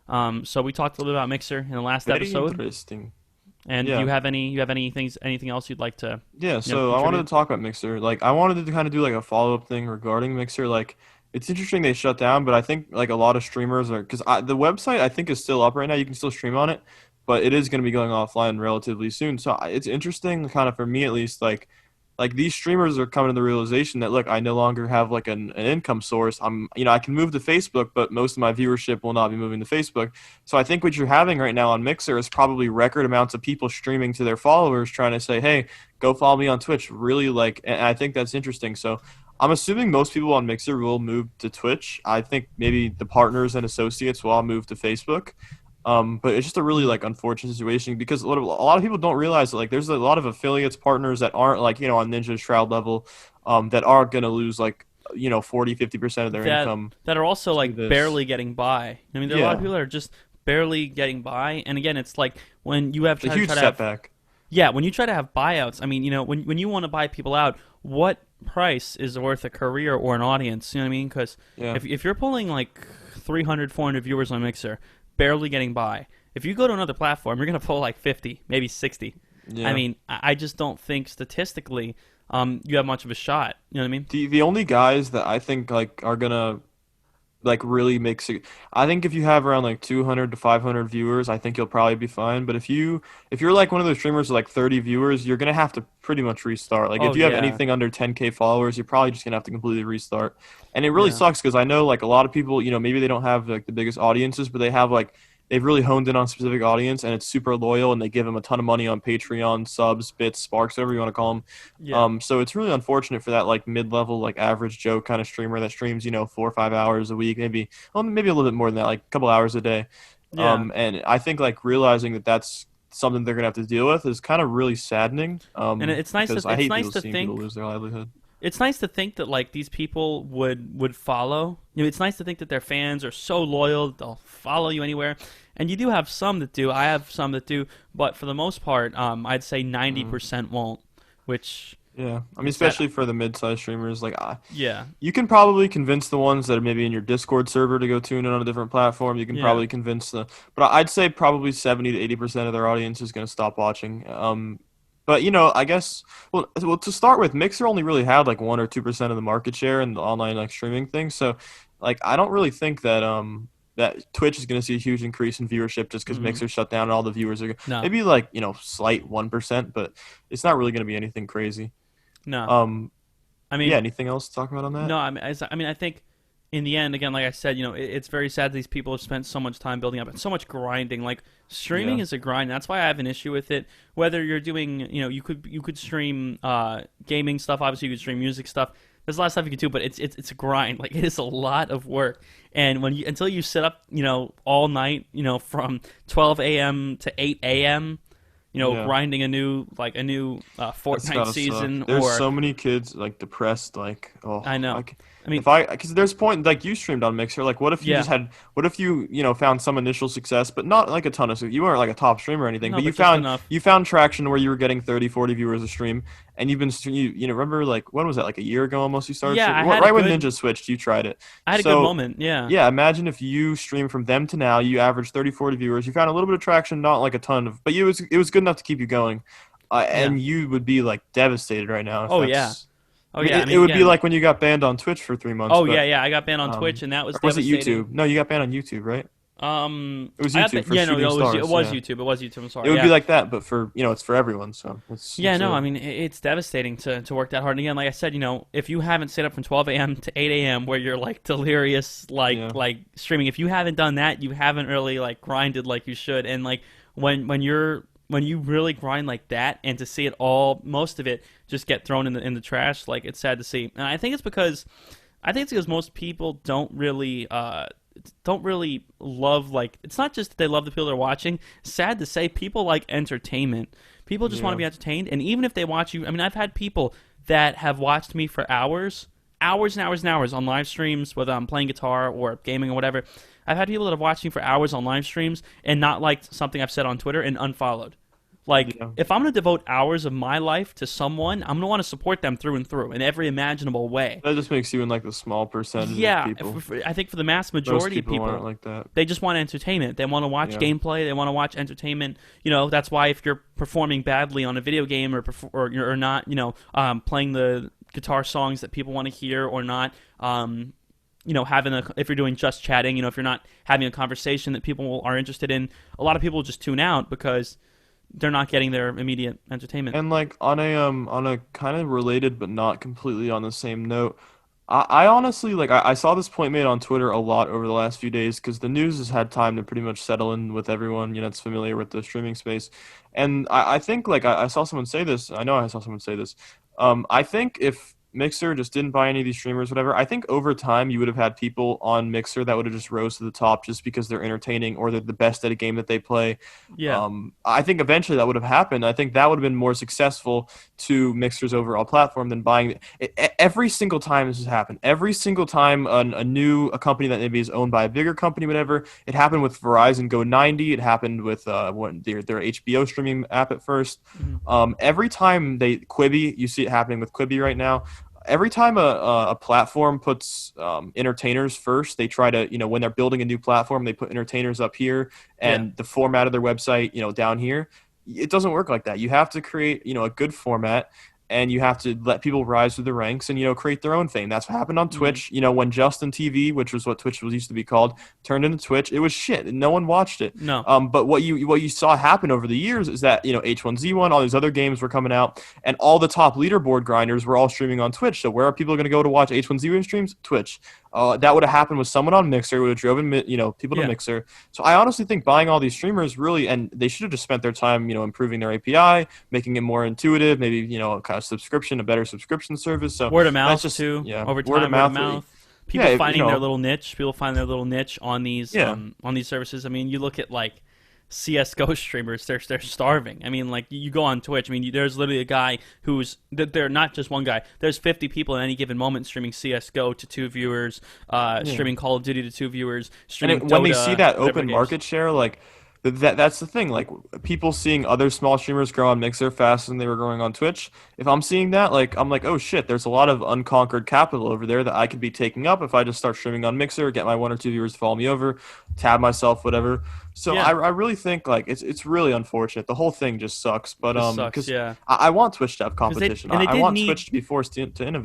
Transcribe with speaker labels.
Speaker 1: So we talked a little bit about Mixer in the last
Speaker 2: Very
Speaker 1: episode.
Speaker 2: interesting.
Speaker 1: And do
Speaker 2: Yeah.
Speaker 1: anything else you'd like to,
Speaker 2: Yeah, so I wanted
Speaker 1: contribute?
Speaker 2: to talk about Mixer. Like I wanted to kind of do like a follow-up thing regarding Mixer. Like it's interesting they shut down, but I think like a lot of streamers are because the website I think is still up right now. You can still stream on it, but it is going to be going offline relatively soon. So it's interesting kind of for me at least like these streamers are coming to the realization that look, I no longer have like an income source. I can move to Facebook, but most of my viewership will not be moving to Facebook. So I think what you're having right now on Mixer is probably record amounts of people streaming to their followers trying to say, "Hey, go follow me on Twitch." Really like and I think that's interesting. So I'm assuming most people on Mixer will move to Twitch. I think maybe the partners and associates will all move to Facebook. But it's just a really
Speaker 1: Mhm.
Speaker 2: like unfortunate situation because a lot of people don't realize that like there's a lot of affiliates partners that aren't like on Ninja Shroud level, that are gonna lose like 40-50% of their
Speaker 1: That
Speaker 2: income
Speaker 1: that are also
Speaker 2: to
Speaker 1: like
Speaker 2: this.
Speaker 1: barely getting by. I mean, there are a lot of
Speaker 2: Yeah,
Speaker 1: people that are just barely getting by. And again, it's like when you have
Speaker 2: it's a huge
Speaker 1: try to have
Speaker 2: setback.
Speaker 1: yeah, when you try to have buyouts. I mean, when you want to buy people out, what price is worth a career or an audience? You know what I mean? Because
Speaker 2: Yeah,
Speaker 1: if you're pulling like 300, 400 viewers on Mixer, barely getting by. If you go to another platform, you're gonna pull like 50, maybe 60. I
Speaker 2: yeah.
Speaker 1: mean, I just don't think statistically, you have much of a shot. You know what I mean?
Speaker 2: The only guys that I think like are gonna like really makes it. I think if you have around like 200 to 500 viewers, I think you'll probably be fine. But if you're like one of those streamers with like 30 viewers, you're gonna have to pretty much restart. Like
Speaker 1: Oh
Speaker 2: if you have
Speaker 1: yeah,
Speaker 2: anything under 10K followers, you're probably just gonna have to completely restart. And it really
Speaker 1: yeah,
Speaker 2: sucks because I know like a lot of people, maybe they don't have like the biggest audiences, but they have like they've really honed in on a specific audience and it's super loyal and they give them a ton of money on Patreon, subs, bits, sparks, whatever you want to call them.
Speaker 1: yeah,
Speaker 2: So it's really unfortunate for that like mid-level, like average Joe kind of streamer that streams, 4 or 5 hours a week, maybe a little bit more than that, like a couple hours a day.
Speaker 1: yeah.
Speaker 2: And I think like realizing that that's something they're gonna have to deal with is kind of really saddening.
Speaker 1: And
Speaker 2: Because I
Speaker 1: it's
Speaker 2: hate
Speaker 1: nice
Speaker 2: people
Speaker 1: to
Speaker 2: seeing people
Speaker 1: think
Speaker 2: lose their livelihood.
Speaker 1: it's nice to think that like these people would follow. It's nice to think that their fans are so loyal that they'll follow you anywhere. And you do have some that do. I have some that do, but for the most part, I'd say ninety
Speaker 2: Mm,
Speaker 1: percent won't. Which
Speaker 2: yeah, I mean,
Speaker 1: is that?
Speaker 2: especially for the mid-sized streamers, like
Speaker 1: Yeah,
Speaker 2: you can probably convince the ones that are maybe in your Discord server to go tune in on a different platform. You can
Speaker 1: yeah.
Speaker 2: probably convince but I'd say probably 70 to 80% of their audience is going to stop watching. But I guess well to start with, Mixer only really had like 1 or 2% of the market share in the online like streaming thing. So like I don't really think that Twitch is going to see a huge increase in viewership just because
Speaker 1: Hmm.
Speaker 2: Mixer shut down and all the viewers are
Speaker 1: No,
Speaker 2: maybe like slight 1%, but it's not really going to be anything crazy.
Speaker 1: no.
Speaker 2: Um,
Speaker 1: I
Speaker 2: yeah,
Speaker 1: mean,
Speaker 2: anything else to talk about on that?
Speaker 1: no. I mean, I think in the end, again, like I said, it's very sad these people have spent so much time building up and so much grinding. Like streaming
Speaker 2: Yeah.
Speaker 1: is a grind. That's why I have an issue with it. Whether you're doing, you could stream gaming stuff. Obviously, you could stream music stuff. There's a lot of stuff you can do, but it's a grind. Like it is a lot of work. And until you sit up, all night, from 12 a.m. to 8 a.m.
Speaker 2: Yeah,
Speaker 1: grinding a new
Speaker 2: that's
Speaker 1: Fortnite
Speaker 2: gotta suck.
Speaker 1: season,
Speaker 2: There's
Speaker 1: or
Speaker 2: so many kids like depressed. Like,
Speaker 1: I
Speaker 2: oh,
Speaker 1: know.
Speaker 2: like
Speaker 1: I mean,
Speaker 2: if I, because there's a point like you streamed on Mixer. Like,
Speaker 1: yeah,
Speaker 2: what if you, found some initial success, but not like a ton of. You weren't like a top streamer or anything,
Speaker 1: no,
Speaker 2: but you
Speaker 1: but just
Speaker 2: found
Speaker 1: enough.
Speaker 2: you found traction where you were getting 30, 40 viewers a stream, and you've been, remember like when was that? Like a year ago almost. You started
Speaker 1: Yeah,
Speaker 2: streaming right when Ninja switched. You tried it.
Speaker 1: I had a good
Speaker 2: So
Speaker 1: moment. Yeah,
Speaker 2: yeah, imagine if you stream from them to now, you average 30, 40 viewers. You found a little bit of traction, not like a ton of, but it was good enough to keep you going.
Speaker 1: yeah.
Speaker 2: And you would be like devastated right now if
Speaker 1: Oh yeah.
Speaker 2: that's.
Speaker 1: Oh
Speaker 2: I mean,
Speaker 1: yeah. I
Speaker 2: it
Speaker 1: mean,
Speaker 2: would be
Speaker 1: again.
Speaker 2: like when you got banned on Twitch for 3 months,
Speaker 1: Oh yeah,
Speaker 2: but
Speaker 1: yeah. I got banned on Twitch,
Speaker 2: um,
Speaker 1: and that was
Speaker 2: or was it
Speaker 1: devastating.
Speaker 2: YouTube? No, you got banned on YouTube, right? It was
Speaker 1: I got
Speaker 2: YouTube for
Speaker 1: yeah, no,
Speaker 2: shooting
Speaker 1: it
Speaker 2: stars.
Speaker 1: was
Speaker 2: Yeah,
Speaker 1: YouTube. It was YouTube. I'm
Speaker 2: it
Speaker 1: sorry.
Speaker 2: would be
Speaker 1: Yeah,
Speaker 2: like that, but for it's for everyone, so
Speaker 1: yeah.
Speaker 2: it's
Speaker 1: No,
Speaker 2: a
Speaker 1: I mean, it's devastating to work that hard. And again, like I said, if you haven't stayed up from 12 a.m. to 8 a.m. where you're like delirious,
Speaker 2: yeah
Speaker 1: like streaming, if you haven't done that, you haven't really like grinded like you should. And like when you really grind like that, and to see it all, most of it, just get thrown in the trash, like it's sad to see. And I think it's because most people don't really love, like, it's not just that they love the people they're watching. Sad to say, people like entertainment. People just want to
Speaker 2: yeah
Speaker 1: be entertained, and even if they watch you, I mean, I've had people that have watched me for hours, hours and hours and hours on live streams, whether I'm playing guitar or gaming or whatever. I've had people that have watched me for hours on live streams and not liked something I've said on Twitter and unfollowed. Like,
Speaker 2: Yeah.
Speaker 1: if I'm going to devote hours of my life to someone, I'm going to want to support them through and through in every imaginable way.
Speaker 2: That just makes you in like the small percentage of
Speaker 1: Yeah,
Speaker 2: people.
Speaker 1: I think for the mass
Speaker 2: Most
Speaker 1: majority of
Speaker 2: people aren't
Speaker 1: people,
Speaker 2: like that.
Speaker 1: they just want entertainment. They want to watch
Speaker 2: Yeah.
Speaker 1: gameplay. They want to watch entertainment. That's why if you're performing badly on a video game or not, playing the guitar songs that people want to hear or not, if you're doing just chatting, if you're not having a conversation that people are interested in, a lot of people just tune out because they're not getting their immediate entertainment.
Speaker 2: And like on a kind of related but not completely on the same note, I honestly like I saw this point made on Twitter a lot over the last few days because the news has had time to pretty much settle in with everyone, that's familiar with the streaming space. And I think like I saw someone say this, I know I saw someone say this. I think if Mixer just didn't buy any of these streamers, whatever, I think over time you would have had people on Mixer that would have just rose to the top just because they're entertaining or they're the best at a game that they play.
Speaker 1: Yeah,
Speaker 2: I think eventually that would have happened. I think that would have been more successful to Mixer's overall platform than buying every single time this has happened. Every single time a company that maybe is owned by a bigger company, whatever. It happened with Verizon Go 90. It happened with their HBO streaming app at first.
Speaker 1: mm-hmm.
Speaker 2: Every time Quibi, you see it happening with Quibi right now. Every time a platform puts entertainers first, they try to, when they're building a new platform, they put entertainers up here
Speaker 1: Yeah,
Speaker 2: and the format of their website, down here. It doesn't work like that. You have to create, a good format and you have to let people rise through the ranks and, create their own thing. That's what happened on
Speaker 1: mm-hmm.
Speaker 2: Twitch. When Justin TV, which was what Twitch was used to be called, turned into Twitch, it was shit. No one watched it.
Speaker 1: No,
Speaker 2: But what you saw happen over the years is that, H1Z1, all these other games were coming out and all the top leaderboard grinders were all streaming on Twitch. So where are people going to go to watch H1Z1 streams? Twitch. That would have happened with someone on Mixer. It would have driven, people to
Speaker 1: yeah,
Speaker 2: Mixer. So I honestly think buying all these streamers really, and they should have just spent their time, improving their API, making it more intuitive, maybe, kind of subscription, a better subscription service. So
Speaker 1: word of
Speaker 2: that's
Speaker 1: mouth
Speaker 2: just,
Speaker 1: too.
Speaker 2: yeah,
Speaker 1: Over
Speaker 2: word of
Speaker 1: time, word of
Speaker 2: mouth.
Speaker 1: mouth.
Speaker 2: Yeah,
Speaker 1: People finding their little niche. People find their little niche
Speaker 2: yeah,
Speaker 1: on these services. I mean, you look at like CS:GO streamers; they're starving. I mean, like you go on Twitch. I mean, there's literally a guy who's they're not just one guy. There's 50 people at any given moment streaming CS:GO to two viewers,
Speaker 2: yeah.
Speaker 1: streaming Call of Duty to two viewers,
Speaker 2: And
Speaker 1: streaming
Speaker 2: when they see
Speaker 1: Dota,
Speaker 2: that
Speaker 1: whatever
Speaker 2: open
Speaker 1: games.
Speaker 2: market share, like that's the thing. Like people seeing other small streamers grow on Mixer faster than they were growing on Twitch. If I'm seeing that, like I'm like, oh shit, there's a lot of unconquered capital over there that I could be taking up if I just start streaming on Mixer, get my one or two viewers to follow me over, tab myself, whatever. So I,
Speaker 1: Yeah,
Speaker 2: I really think like it's really unfortunate. The whole thing just sucks. But
Speaker 1: just sucks.
Speaker 2: because
Speaker 1: Yeah,
Speaker 2: I want Twitch to have
Speaker 1: because they
Speaker 2: competition.
Speaker 1: and they
Speaker 2: I
Speaker 1: did
Speaker 2: want
Speaker 1: need
Speaker 2: Twitch to be forced to innovate.